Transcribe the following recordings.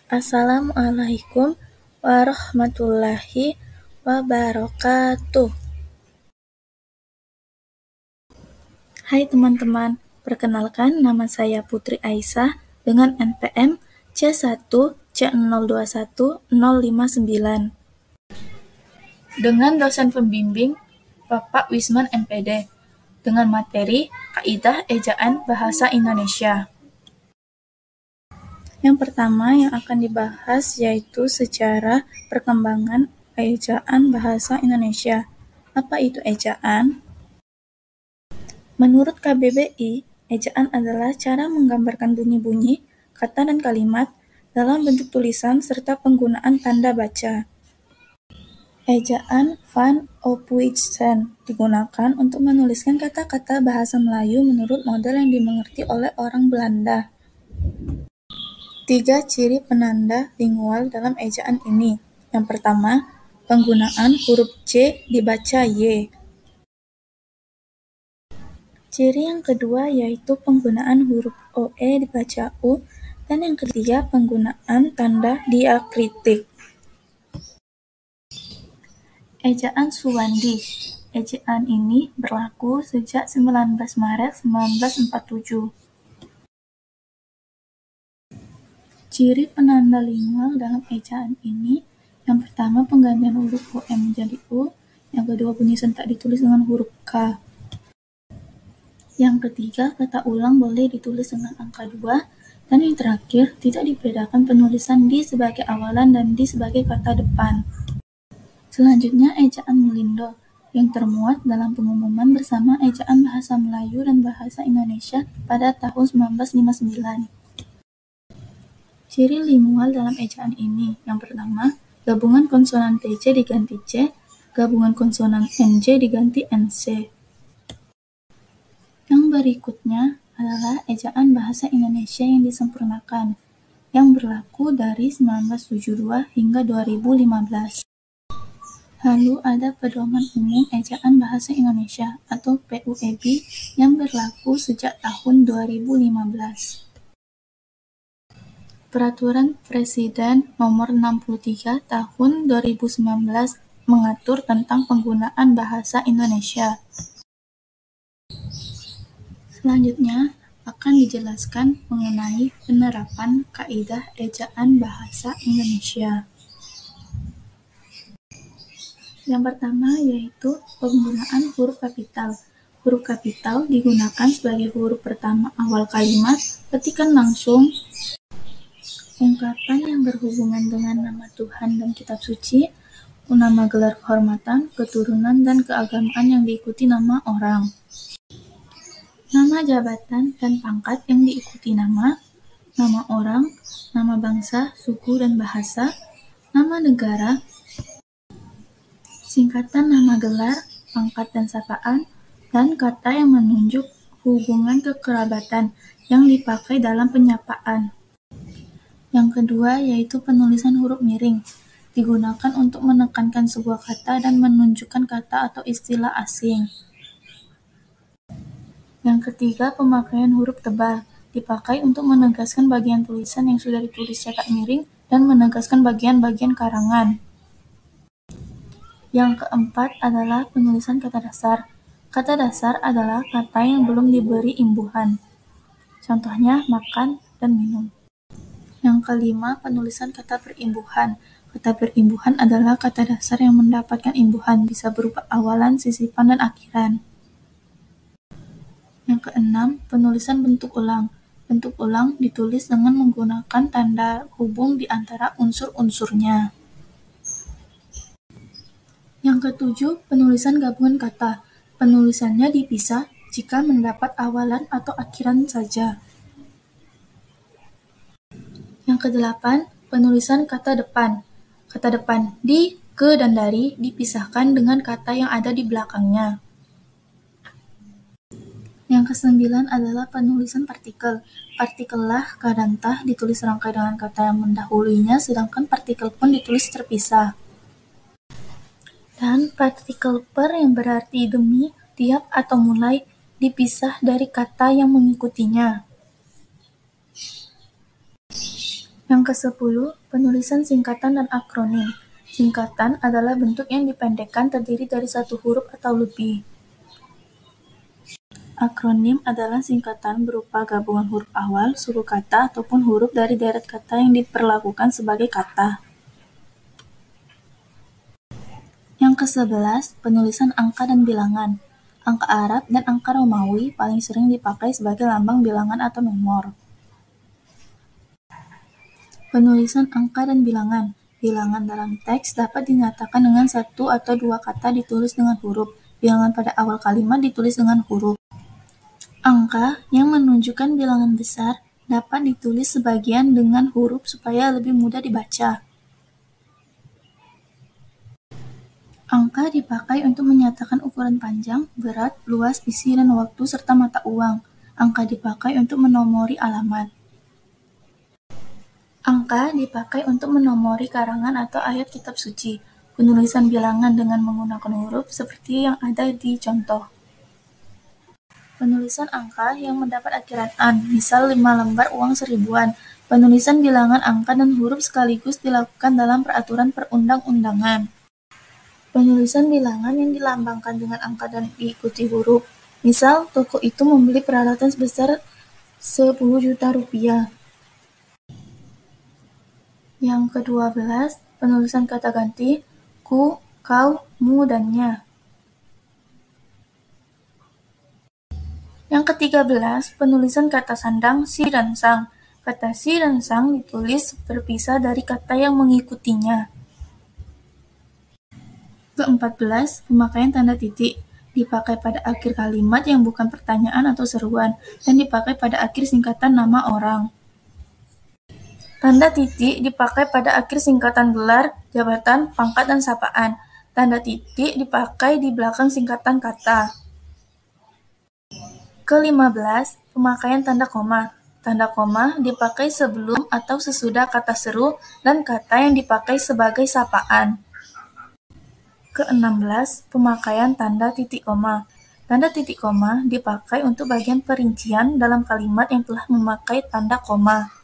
Assalamualaikum warahmatullahi wabarakatuh. Hai teman-teman, perkenalkan nama saya Putri Aisyah dengan NPM C1C021059 dengan dosen pembimbing Bapak Wisman MPD dengan materi Kaidah Ejaan Bahasa Indonesia. Yang pertama yang akan dibahas yaitu sejarah perkembangan ejaan bahasa Indonesia. Apa itu ejaan? Menurut KBBI, ejaan adalah cara menggambarkan bunyi-bunyi, kata dan kalimat dalam bentuk tulisan serta penggunaan tanda baca. Ejaan Van Ophuijsen digunakan untuk menuliskan kata-kata bahasa Melayu menurut model yang dimengerti oleh orang Belanda. 3 ciri penanda lingual dalam ejaan ini. Yang pertama, penggunaan huruf C dibaca Y. Ciri yang kedua yaitu penggunaan huruf OE dibaca U, dan yang ketiga penggunaan tanda diakritik. Ejaan Suwandi. Ejaan ini berlaku sejak 19 Maret 1947. Ciri penanda lingual dalam ejaan ini, yang pertama penggantian huruf OE menjadi U, yang kedua bunyi sentak ditulis dengan huruf K. Yang ketiga, kata ulang boleh ditulis dengan angka 2, dan yang terakhir, tidak dibedakan penulisan di sebagai awalan dan di sebagai kata depan. Selanjutnya, ejaan Mulindo, yang termuat dalam pengumuman bersama ejaan bahasa Melayu dan bahasa Indonesia pada tahun 1959. Ciri lingual dalam ejaan ini, yang pertama, gabungan konsonan TJ diganti C, gabungan konsonan NJ diganti NC. Yang berikutnya adalah ejaan bahasa Indonesia yang disempurnakan, yang berlaku dari 1972 hingga 2015. Lalu ada Pedoman Umum Ejaan Bahasa Indonesia atau PUEB yang berlaku sejak tahun 2015. Peraturan Presiden Nomor 63 Tahun 2019 mengatur tentang penggunaan bahasa Indonesia. Selanjutnya akan dijelaskan mengenai penerapan kaidah ejaan bahasa Indonesia. Yang pertama yaitu penggunaan huruf kapital. Huruf kapital digunakan sebagai huruf pertama awal kalimat, ketikan langsung, ungkapan yang berhubungan dengan nama Tuhan dan kitab suci, nama gelar kehormatan, keturunan, dan keagamaan yang diikuti nama orang. Nama jabatan dan pangkat yang diikuti nama orang, nama bangsa, suku, dan bahasa, nama negara, singkatan nama gelar, pangkat, dan sapaan, dan kata yang menunjuk hubungan kekerabatan yang dipakai dalam penyapaan. Yang kedua yaitu penulisan huruf miring, digunakan untuk menekankan sebuah kata dan menunjukkan kata atau istilah asing. Yang ketiga, pemakaian huruf tebal, dipakai untuk menegaskan bagian tulisan yang sudah ditulis cetak miring dan menegaskan bagian-bagian karangan. Yang keempat adalah penulisan kata dasar. Kata dasar adalah kata yang belum diberi imbuhan. Contohnya makan dan minum. Yang kelima, penulisan kata berimbuhan. Kata berimbuhan adalah kata dasar yang mendapatkan imbuhan, bisa berupa awalan, sisipan, dan akhiran. Yang keenam, penulisan bentuk ulang. Bentuk ulang ditulis dengan menggunakan tanda hubung di antara unsur-unsurnya. Yang ketujuh, penulisan gabungan kata. Penulisannya dipisah jika mendapat awalan atau akhiran saja. Yang kedelapan, penulisan kata depan. Kata depan di, ke, dan dari dipisahkan dengan kata yang ada di belakangnya. Yang kesembilan adalah penulisan partikel. Partikellah kadantah ditulis serangkai dengan kata yang mendahuluinya, sedangkan partikel pun ditulis terpisah. Dan partikel per yang berarti demi, tiap, atau mulai dipisah dari kata yang mengikutinya. Yang ke-10, penulisan singkatan dan akronim. Singkatan adalah bentuk yang dipendekkan terdiri dari satu huruf atau lebih. Akronim adalah singkatan berupa gabungan huruf awal, suku kata, ataupun huruf dari deret kata yang diperlakukan sebagai kata. Yang ke-11, penulisan angka dan bilangan. Angka Arab dan angka Romawi paling sering dipakai sebagai lambang bilangan atau nomor. Penulisan angka dan bilangan. Bilangan dalam teks dapat dinyatakan dengan satu atau dua kata ditulis dengan huruf. Bilangan pada awal kalimat ditulis dengan huruf. Angka yang menunjukkan bilangan besar dapat ditulis sebagian dengan huruf supaya lebih mudah dibaca. Angka dipakai untuk menyatakan ukuran panjang, berat, luas, isi, dan waktu, serta mata uang. Angka dipakai untuk menomori alamat. Angka dipakai untuk menomori karangan atau ayat kitab suci. Penulisan bilangan dengan menggunakan huruf seperti yang ada di contoh. Penulisan angka yang mendapat akhiran an, misal 5 lembar uang 1000-an. Penulisan bilangan angka dan huruf sekaligus dilakukan dalam peraturan perundang-undangan. Penulisan bilangan yang dilambangkan dengan angka dan diikuti huruf. Misal, toko itu membeli peralatan sebesar 10 juta rupiah. Yang ke-12, penulisan kata ganti, ku, kau, mu, dan nya. Yang ke-13, penulisan kata sandang, si dan sang. Kata si dan sang ditulis berpisah dari kata yang mengikutinya. Ke-14, pemakaian tanda titik. Dipakai pada akhir kalimat yang bukan pertanyaan atau seruan, dan dipakai pada akhir singkatan nama orang. Tanda titik dipakai pada akhir singkatan gelar, jabatan, pangkat, dan sapaan. Tanda titik dipakai di belakang singkatan kata. Ke-15, pemakaian tanda koma. Tanda koma dipakai sebelum atau sesudah kata seru dan kata yang dipakai sebagai sapaan. Ke-16, pemakaian tanda titik koma. Tanda titik koma dipakai untuk bagian perincian dalam kalimat yang telah memakai tanda koma.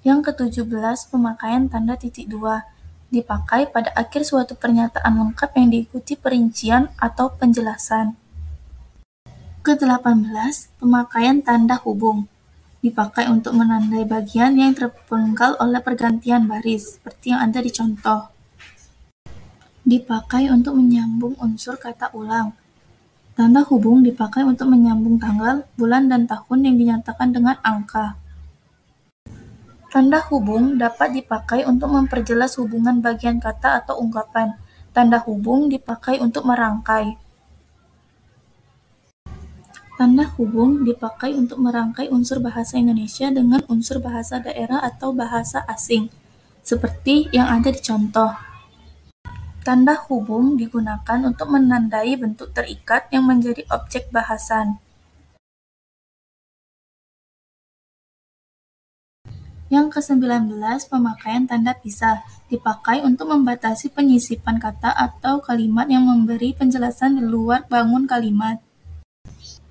Yang ke-17, pemakaian tanda titik dua. Dipakai pada akhir suatu pernyataan lengkap yang diikuti perincian atau penjelasan. Ke-18, pemakaian tanda hubung. Dipakai untuk menandai bagian yang terpenggal oleh pergantian baris, seperti yang ada di contoh. Dipakai untuk menyambung unsur kata ulang. Tanda hubung dipakai untuk menyambung tanggal, bulan, dan tahun yang dinyatakan dengan angka. Tanda hubung dapat dipakai untuk memperjelas hubungan bagian kata atau ungkapan. Tanda hubung dipakai untuk merangkai. Tanda hubung dipakai untuk merangkai unsur bahasa Indonesia dengan unsur bahasa daerah atau bahasa asing, seperti yang ada di contoh. Tanda hubung digunakan untuk menandai bentuk terikat yang menjadi objek bahasan. Yang ke-19, pemakaian tanda pisah. Dipakai untuk membatasi penyisipan kata atau kalimat yang memberi penjelasan di luar bangun kalimat.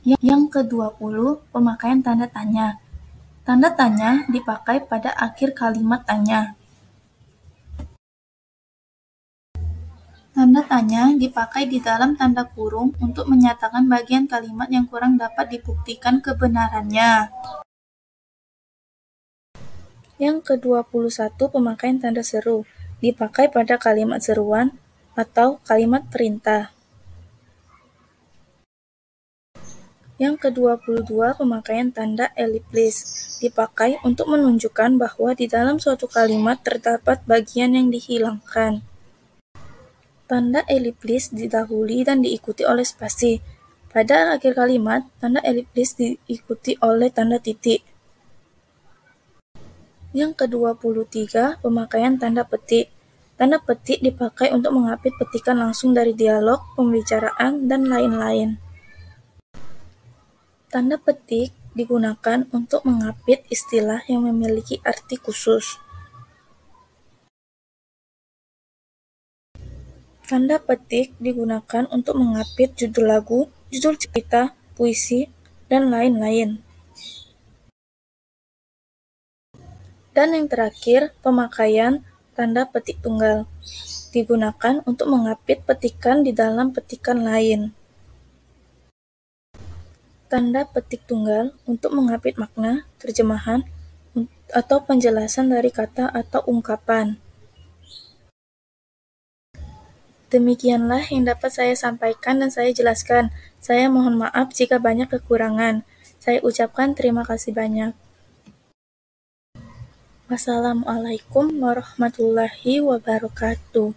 Yang ke-20, pemakaian tanda tanya. Tanda tanya dipakai pada akhir kalimat tanya. Tanda tanya dipakai di dalam tanda kurung untuk menyatakan bagian kalimat yang kurang dapat dibuktikan kebenarannya. Yang ke-21, pemakaian tanda seru. Dipakai pada kalimat seruan atau kalimat perintah. Yang ke-22, pemakaian tanda elipsis. Dipakai untuk menunjukkan bahwa di dalam suatu kalimat terdapat bagian yang dihilangkan. Tanda elipsis didahului dan diikuti oleh spasi. Pada akhir kalimat, tanda elipsis diikuti oleh tanda titik. Yang ke-23, pemakaian tanda petik. Tanda petik dipakai untuk mengapit petikan langsung dari dialog, pembicaraan, dan lain-lain. Tanda petik digunakan untuk mengapit istilah yang memiliki arti khusus. Tanda petik digunakan untuk mengapit judul lagu, judul cerita, puisi, dan lain-lain. Dan yang terakhir, pemakaian tanda petik tunggal. Digunakan untuk mengapit petikan di dalam petikan lain. Tanda petik tunggal untuk mengapit makna, terjemahan, atau penjelasan dari kata atau ungkapan. Demikianlah yang dapat saya sampaikan dan saya jelaskan. Saya mohon maaf jika banyak kekurangan. Saya ucapkan terima kasih banyak. Wassalamualaikum warahmatullahi wabarakatuh.